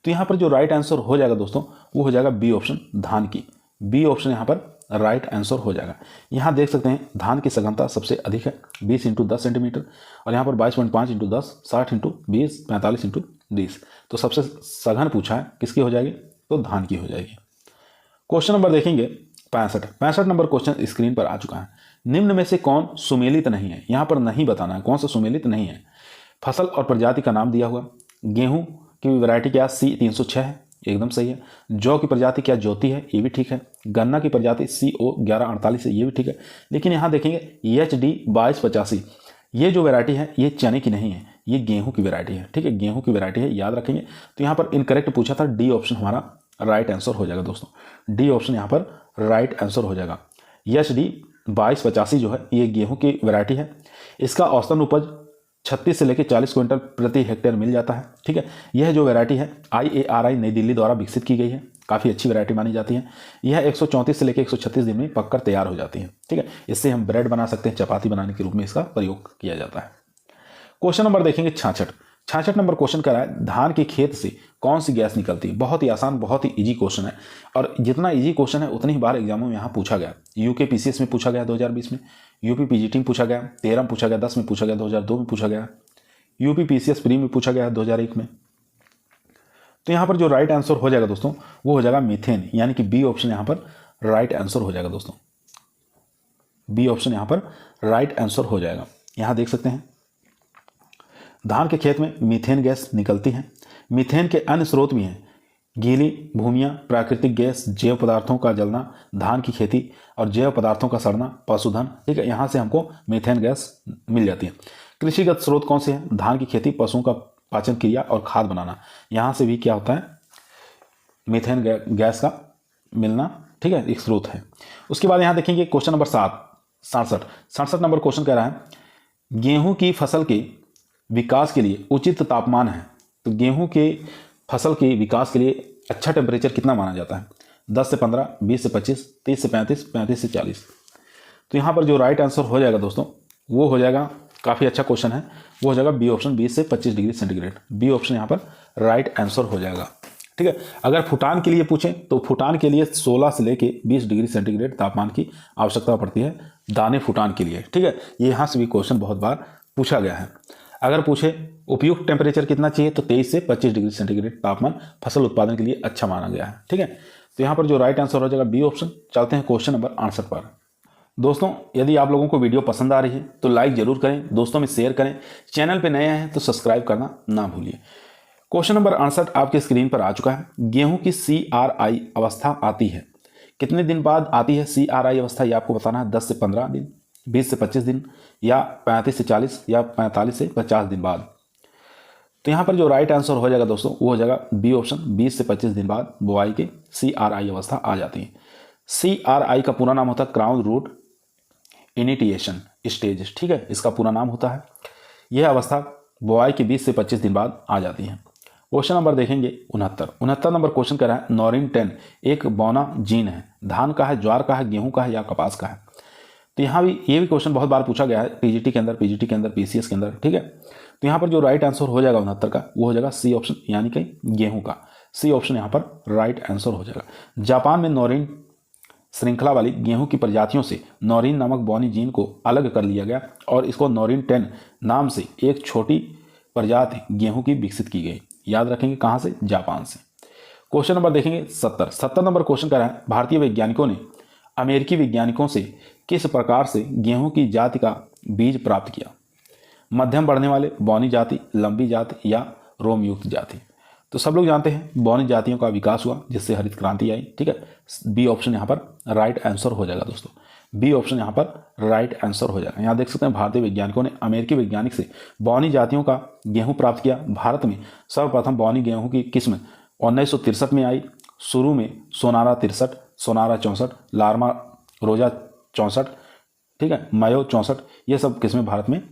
तो यहाँ पर जो राइट आंसर हो जाएगा दोस्तों वो हो जाएगा बी ऑप्शन, धान की। बी ऑप्शन यहाँ पर राइट आंसर हो जाएगा। यहाँ देख सकते हैं धान की सघनता सबसे अधिक है 20 × 10 सेंटीमीटर, और यहाँ पर 22.5 × 10, 60 × 20, 45 × 20। तो सबसे सघन पूछा है किसकी हो जाएगी, तो धान की हो जाएगी। क्वेश्चन नंबर देखेंगे 65 नंबर क्वेश्चन स्क्रीन पर आ चुका है। निम्न में से कौन सुमेलित नहीं है। यहाँ पर नहीं बताना है कौन सा सुमेलित नहीं है। फसल और प्रजाति का नाम दिया हुआ, गेहूं की वैरायटी क्या C306 है, एकदम सही है। जौ की प्रजाति क्या ज्योति है, ये भी ठीक है। गन्ना की प्रजाति CO 1148 है, ये भी ठीक है। लेकिन यहाँ देखेंगे HD 2285, ये जो वैरायटी है ये चने की नहीं है, ये गेहूं की वैरायटी है। ठीक है, गेहूं की वैरायटी है, याद रखेंगे। तो यहाँ पर इनकरेक्ट पूछा था, डी ऑप्शन हमारा राइट आंसर हो जाएगा दोस्तों। डी ऑप्शन यहाँ पर राइट आंसर हो जाएगा। HD 2285 जो है ये गेहूं की वैरायटी है। इसका औसतन उपज 36 से लेकर 40 क्विंटल प्रति हेक्टेयर मिल जाता है। ठीक है, यह जो वैरायटी है IARI नई दिल्ली द्वारा विकसित की गई है, काफ़ी अच्छी वैरायटी मानी जाती है। यह 134 से लेकर 136 दिन में पककर तैयार हो जाती है। ठीक है, इससे हम ब्रेड बना सकते हैं, चपाती बनाने के रूप में इसका प्रयोग किया जाता है। क्वेश्चन नंबर देखेंगे 66 नंबर क्वेश्चन कर रहा है धान के खेत से कौन सी गैस निकलती है। बहुत ही आसान, बहुत ही इजी क्वेश्चन है, और जितना इजी क्वेश्चन है उतनी ही बार एग्जामों में यहाँ पूछा गया। यूके PCS में पूछा गया 2020 में, यूपी PGT में पूछा गया, 13 में पूछा गया, 10 में पूछा गया, 2002 में पूछा गया, यूपी PCS प्री में पूछा गया 2001 में। तो यहाँ पर जो राइट आंसर हो जाएगा दोस्तों वो हो जाएगा मीथेन, यानी कि बी ऑप्शन यहाँ पर राइट आंसर हो जाएगा दोस्तों। बी ऑप्शन यहाँ पर राइट आंसर हो जाएगा। यहाँ देख सकते हैं धान के खेत में मीथेन गैस निकलती है। मीथेन के अन्य स्रोत भी हैं, गीली भूमियाँ, प्राकृतिक गैस, जैव पदार्थों का जलना, धान की खेती और जैव पदार्थों का सड़ना, पशुधन। ठीक है, यहाँ से हमको मीथेन गैस मिल जाती है। कृषिगत स्रोत कौन से हैं, धान की खेती, पशुओं का पाचन क्रिया और खाद बनाना, यहाँ से भी क्या होता है मीथेन गैस का मिलना। ठीक है, एक स्रोत है। उसके बाद यहाँ देखेंगे क्वेश्चन नंबर 67 नंबर क्वेश्चन कह रहा है गेहूं की फसल के विकास के लिए उचित तापमान है। तो गेहूं के फसल के विकास के लिए अच्छा टेम्परेचर कितना माना जाता है, 10 से 15, 20 से 25, 30 से 35, 35 से 40। तो यहाँ पर जो राइट आंसर हो जाएगा दोस्तों वो हो जाएगा, काफ़ी अच्छा क्वेश्चन है, वो हो जाएगा बी ऑप्शन, 20 से 25 डिग्री सेंटीग्रेड। बी ऑप्शन यहाँ पर राइट आंसर हो जाएगा। ठीक है, अगर फुटान के लिए पूछें तो फुटान के लिए 16 से लेके 20 डिग्री सेंटीग्रेड तापमान की आवश्यकता पड़ती है दाने फुटान के लिए। ठीक है, ये यहाँ से भी क्वेश्चन बहुत बार पूछा गया है। अगर पूछे उपयुक्त टेम्परेचर कितना चाहिए तो 23 से 25 डिग्री सेंटीग्रेड तापमान फसल उत्पादन के लिए अच्छा माना गया है। ठीक है, तो यहाँ पर जो राइट आंसर हो जाएगा बी ऑप्शन। चलते हैं क्वेश्चन नंबर 68 पर। दोस्तों यदि आप लोगों को वीडियो पसंद आ रही है तो लाइक जरूर करें, दोस्तों में शेयर करें, चैनल पे नए हैं तो सब्सक्राइब करना ना भूलिए। क्वेश्चन नंबर 68 आपके स्क्रीन पर आ चुका है। गेहूं की CRI अवस्था आती है, कितने दिन बाद आती है CRI अवस्था, ये आपको बताना है। 10 से 15 दिन, 20 से 25 दिन, या 35 से 40, या 45 से 50 दिन बाद। तो यहाँ पर जो राइट आंसर हो जाएगा दोस्तों वो हो जाएगा बी ऑप्शन, 20 से 25 दिन बाद बुआई के CRI अवस्था आ जाती है। CRI का पूरा नाम होता है क्राउन रूट इनिटिएशन स्टेज। ठीक है, इसका पूरा नाम होता है। यह अवस्था बुआई के 20 से 25 दिन बाद आ जाती है। क्वेश्चन नंबर देखेंगे 69 नंबर क्वेश्चन कह रहा है नॉरिन 10 एक बौना जीन है, धान का है, ज्वार का है, गेहूं का है या कपास का है। तो यहाँ भी ये भी क्वेश्चन बहुत बार पूछा गया है PGT के अंदर, PCS के अंदर। ठीक है, तो यहाँ पर जो राइट आंसर हो जाएगा 69 का वो हो जाएगा सी ऑप्शन, यानी कि गेहूं का। सी ऑप्शन यहाँ पर राइट आंसर हो जाएगा। जापान में नॉरिन श्रृंखला वाली गेहूं की प्रजातियों से नॉरिन नामक बौनी जीन को अलग कर लिया गया और इसको नॉरिन 10 नाम से एक छोटी प्रजाति गेहूं की विकसित की गई। याद रखेंगे कहाँ से, जापान से। क्वेश्चन नंबर देखेंगे 70 नंबर क्वेश्चन कर रहा है भारतीय वैज्ञानिकों ने अमेरिकी वैज्ञानिकों से किस प्रकार से गेहूं की जाति का बीज प्राप्त किया, मध्यम बढ़ने वाले, बौनी जाति, लंबी जाति या रोमयुक्त जाति। तो सब लोग जानते हैं बौनी जातियों का विकास हुआ जिससे हरित क्रांति आई। ठीक है, बी ऑप्शन यहाँ पर राइट आंसर हो जाएगा दोस्तों। बी ऑप्शन यहाँ पर राइट आंसर हो जाएगा। यहाँ देख सकते हैं भारतीय वैज्ञानिकों ने अमेरिकी वैज्ञानिक से बौनी जातियों का गेहूं प्राप्त किया। भारत में सर्वप्रथम बौनी गेहूं की किस्म 1963 में आई। शुरू में सोनारा 63, सोनारा 64, लार्मा रोजा 64, ठीक है, मायो 64, ये सब किस्में भारत में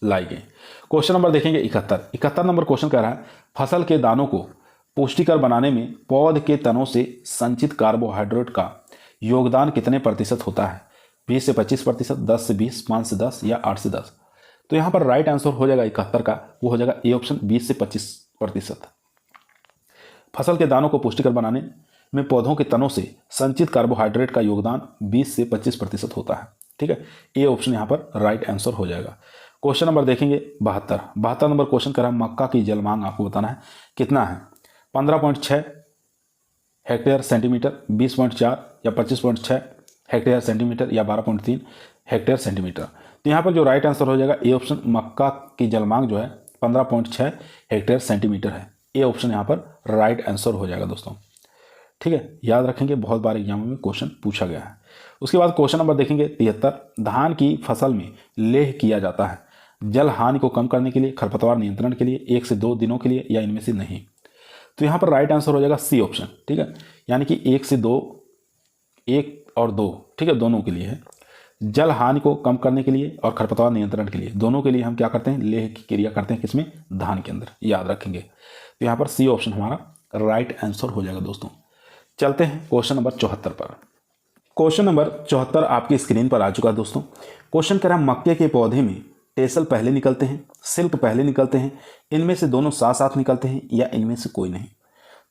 लाई गई। क्वेश्चन नंबर देखेंगे 71 नंबर क्वेश्चन कह रहा है फसल के दानों को पुष्टिकर बनाने में पौध के तनों से संचित कार्बोहाइड्रेट का योगदान कितने प्रतिशत होता है? 20 से 25%, 10 से 20, 5 से 10 या 8 से 10? तो यहाँ पर राइट आंसर हो जाएगा 71 का, वो हो जाएगा ए ऑप्शन 20 से 25%। फसल के दानों को पुष्टिकर बनाने में पौधों के तनों से संचित कार्बोहाइड्रेट का योगदान 20 से 25% होता है। ठीक है, ए ऑप्शन यहाँ पर राइट आंसर हो जाएगा। क्वेश्चन नंबर देखेंगे 72 नंबर क्वेश्चन कर रहा है मक्का की जल मांग आपको बताना है कितना है? 15.6 हेक्टेयर सेंटीमीटर, 20.4 या 25.6 हेक्टेयर सेंटीमीटर या 12.3 हेक्टेयर सेंटीमीटर। तो यहाँ पर जो राइट आंसर हो जाएगा ए ऑप्शन, मक्का की जलमांग जो है 15.6 हेक्टेयर सेंटीमीटर है। ए ऑप्शन यहाँ पर राइट आंसर हो जाएगा दोस्तों। ठीक है, याद रखेंगे, बहुत बार एग्जाम में क्वेश्चन पूछा गया है। उसके बाद क्वेश्चन नंबर देखेंगे 73, धान की फसल में लेह किया जाता है जल हानि को कम करने के लिए, खरपतवार नियंत्रण के लिए, 1 से 2 दिनों के लिए या इनमें से नहीं? तो यहाँ पर राइट आंसर हो जाएगा सी ऑप्शन। ठीक है, यानी कि 1 से 2, 1 और 2, ठीक है, दोनों के लिए है। जल हानि को कम करने के लिए और खरपतवार नियंत्रण के लिए, दोनों के लिए हम क्या करते हैं? लेह की क्रिया करते हैं, किसमें? धान के अंदर, याद रखेंगे। तो यहाँ पर सी ऑप्शन हमारा राइट आंसर हो जाएगा दोस्तों। चलते हैं क्वेश्चन नंबर 74 पर। क्वेश्चन नंबर 74 आपकी स्क्रीन पर आ चुका है दोस्तों। क्वेश्चन कह रहा है मक्के के पौधे में टेसल पहले निकलते हैं, सिल्क पहले निकलते हैं, इनमें से दोनों साथ साथ निकलते हैं या इनमें से कोई नहीं?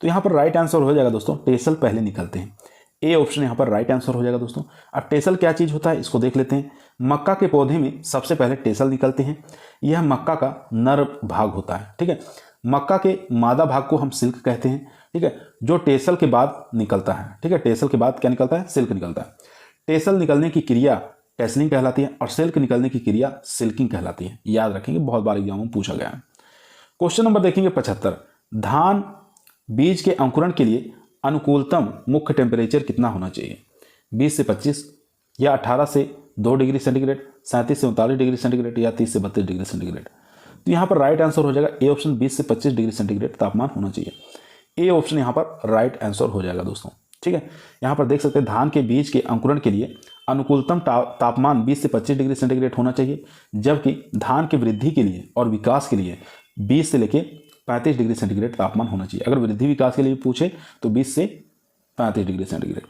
तो यहाँ पर राइट आंसर हो जाएगा दोस्तों, टेसल पहले निकलते हैं। ए ऑप्शन यहाँ पर राइट आंसर हो जाएगा दोस्तों। अब टेसल क्या चीज़ होता है इसको देख लेते हैं। मक्का के पौधे में सबसे पहले टेसल निकलते हैं, यह मक्का का नर भाग होता है। ठीक है, मक्का के मादा भाग को हम सिल्क कहते हैं। ठीक है, जो टेसल के बाद निकलता है। ठीक है, टेसल के बाद क्या निकलता है? सिल्क निकलता है। टेसल निकलने की क्रिया टेसलिंग कहलाती है और सिल्क निकलने की क्रिया सिल्किंग कहलाती है। याद रखेंगे, बहुत बार एग्जाम में पूछा गया है। क्वेश्चन नंबर देखेंगे 75, धान बीज के अंकुरण के लिए अनुकूलतम मुख्य टेम्परेचर कितना होना चाहिए? 20 से 25 या 18 से 2 डिग्री सेंटीग्रेड, 37 से 39 डिग्री सेंटीग्रेड या 30 से 32 डिग्री सेंटीग्रेड? तो यहाँ पर राइट आंसर हो जाएगा ए ऑप्शन, 20 से 25 डिग्री सेंटीग्रेड तापमान होना चाहिए। ए ऑप्शन यहाँ पर राइट आंसर हो जाएगा दोस्तों। ठीक है, यहाँ पर देख सकते हैं धान के बीज के अंकुरण के लिए अनुकूलतम तापमान 20 से 25 डिग्री सेंटीग्रेड होना चाहिए, जबकि धान के वृद्धि के लिए और विकास के लिए 20 से लेकर 35 डिग्री सेंटीग्रेड तापमान होना चाहिए। अगर वृद्धि विकास के लिए पूछे तो 20 से 35 डिग्री सेंटीग्रेड।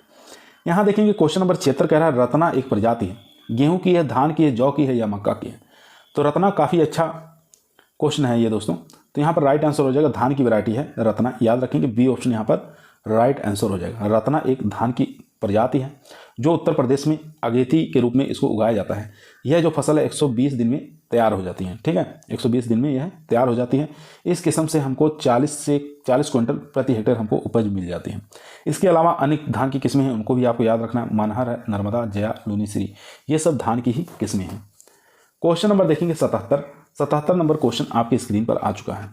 यहाँ देखेंगे क्वेश्चन नंबर 76 कह रहा है रत्ना एक प्रजाति है, गेहूं की है, धान की है, जौ की है या मक्का की है? तो रत्ना काफ़ी अच्छा क्वेश्चन है ये दोस्तों। तो यहाँ पर राइट आंसर हो जाएगा, धान की वैरायटी है रत्ना। याद रखेंगे, बी ऑप्शन यहाँ पर राइट आंसर हो जाएगा। रत्ना एक धान की प्रजाति है जो उत्तर प्रदेश में अगेती के रूप में इसको उगाया जाता है। यह जो फसल है 120 दिन में तैयार हो जाती है। ठीक है, 120 दिन में यह तैयार हो जाती है। इस किस्म से हमको 40 क्विंटल प्रति हेक्टेयर हमको उपज मिल जाती है। इसके अलावा अन्य धान की किस्में हैं, उनको भी आपको याद रखना। मनहर है, नर्मदा, जया, लूनीश्री, ये सब धान की ही किस्में हैं। क्वेश्चन नंबर देखेंगे 77 नंबर क्वेश्चन आपकी स्क्रीन पर आ चुका है।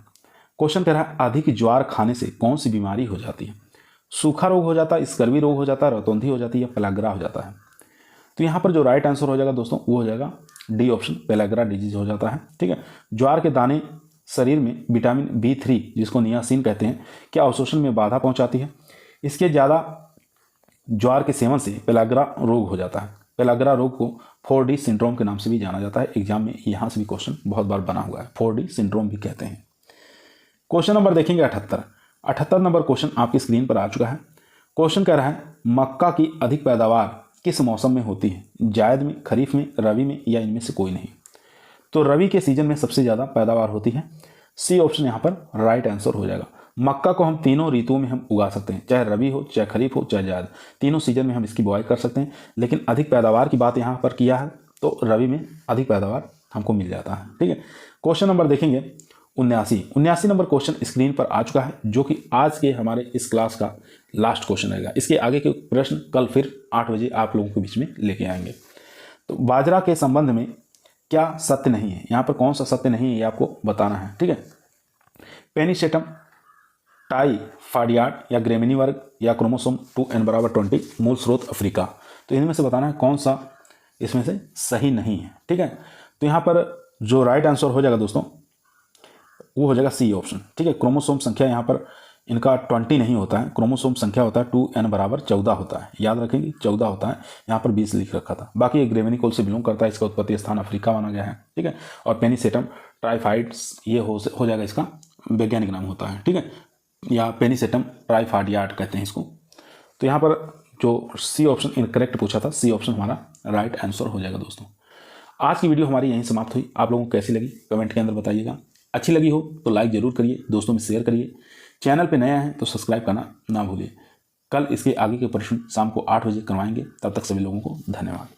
क्वेश्चन कह रहा है अधिक ज्वार खाने से कौन सी बीमारी हो जाती है? सूखा रोग हो जाता है, स्कर्वी रोग हो जाता है, रतौंधी हो जाती है या पेलाग्रा हो जाता है? तो यहाँ पर जो राइट आंसर हो जाएगा दोस्तों वो हो जाएगा डी ऑप्शन, पेलाग्रा डिजीज हो जाता है। ठीक है, ज्वार के दाने शरीर में विटामिन B3 जिसको नियासिन कहते हैं क्या अवशोषण में बाधा पहुँचाती है? इसके ज़्यादा ज्वार के सेवन से पेलाग्रा रोग हो जाता है। पेलाग्रा रोग को 4D सिंड्रोम के नाम से भी जाना जाता है। एग्जाम में यहाँ से भी क्वेश्चन बहुत बार बना हुआ है, 4D सिंड्रोम भी कहते हैं। क्वेश्चन नंबर देखेंगे 78 नंबर क्वेश्चन आपकी स्क्रीन पर आ चुका है। क्वेश्चन कह रहा है मक्का की अधिक पैदावार किस मौसम में होती है? जायद में, खरीफ में, रबी में या इनमें से कोई नहीं? तो रबी के सीजन में सबसे ज़्यादा पैदावार होती है। सी ऑप्शन यहाँ पर राइट आंसर हो जाएगा। मक्का को हम तीनों ऋतुओं में हम उगा सकते हैं, चाहे रबी हो, चाहे खरीफ हो, चाहे जायद, तीनों सीजन में हम इसकी बुआई कर सकते हैं। लेकिन अधिक पैदावार की बात यहाँ पर किया है तो रबी में अधिक पैदावार हमको मिल जाता है। ठीक है, क्वेश्चन नंबर देखेंगे 79 नंबर क्वेश्चन स्क्रीन पर आ चुका है, जो कि आज के हमारे इस क्लास का लास्ट क्वेश्चन रहेगा। इसके आगे के प्रश्न कल फिर 8 बजे आप लोगों के बीच में लेके आएंगे। तो बाजरा के संबंध में क्या सत्य नहीं है? यहाँ पर कौन सा सत्य नहीं है ये आपको बताना है। ठीक है, पेनिसेटम, टाइफाइडियाट या ग्रेमिनी वर्ग या क्रोमोसोम 2n = 20, मूल स्रोत अफ्रीका। तो इनमें से बताना है कौन सा इसमें से सही नहीं है। ठीक है, तो यहाँ पर जो राइट आंसर हो जाएगा दोस्तों वो हो जाएगा सी ऑप्शन। ठीक है, क्रोमोसोम संख्या यहाँ पर इनका 20 नहीं होता है, क्रोमोसोम संख्या होता है 2n = 14 होता है। याद रखेंगे 14 होता है, यहाँ पर 20 लिख रखा था। बाकी ये ग्रेमिनी कुल से बिलोंग करता है, इसका उत्पत्ति स्थान अफ्रीका माना गया है। ठीक है, और पेनिसेटम टाइफाइड्स ये हो जाएगा, इसका वैज्ञानिक नाम होता है। ठीक है, या पेनिसेटम ट्राइफाडियाट कहते हैं इसको। तो यहाँ पर जो सी ऑप्शन इनकरेक्ट पूछा था, सी ऑप्शन हमारा राइट आंसर हो जाएगा दोस्तों। आज की वीडियो हमारी यहीं समाप्त हुई। आप लोगों को कैसी लगी कमेंट के अंदर बताइएगा। अच्छी लगी हो तो लाइक ज़रूर करिए, दोस्तों में शेयर करिए। चैनल पे नया है तो सब्सक्राइब करना ना भूलिए। कल इसके आगे के प्रश्न शाम को 8 बजे करवाएंगे। तब तक सभी लोगों को धन्यवाद।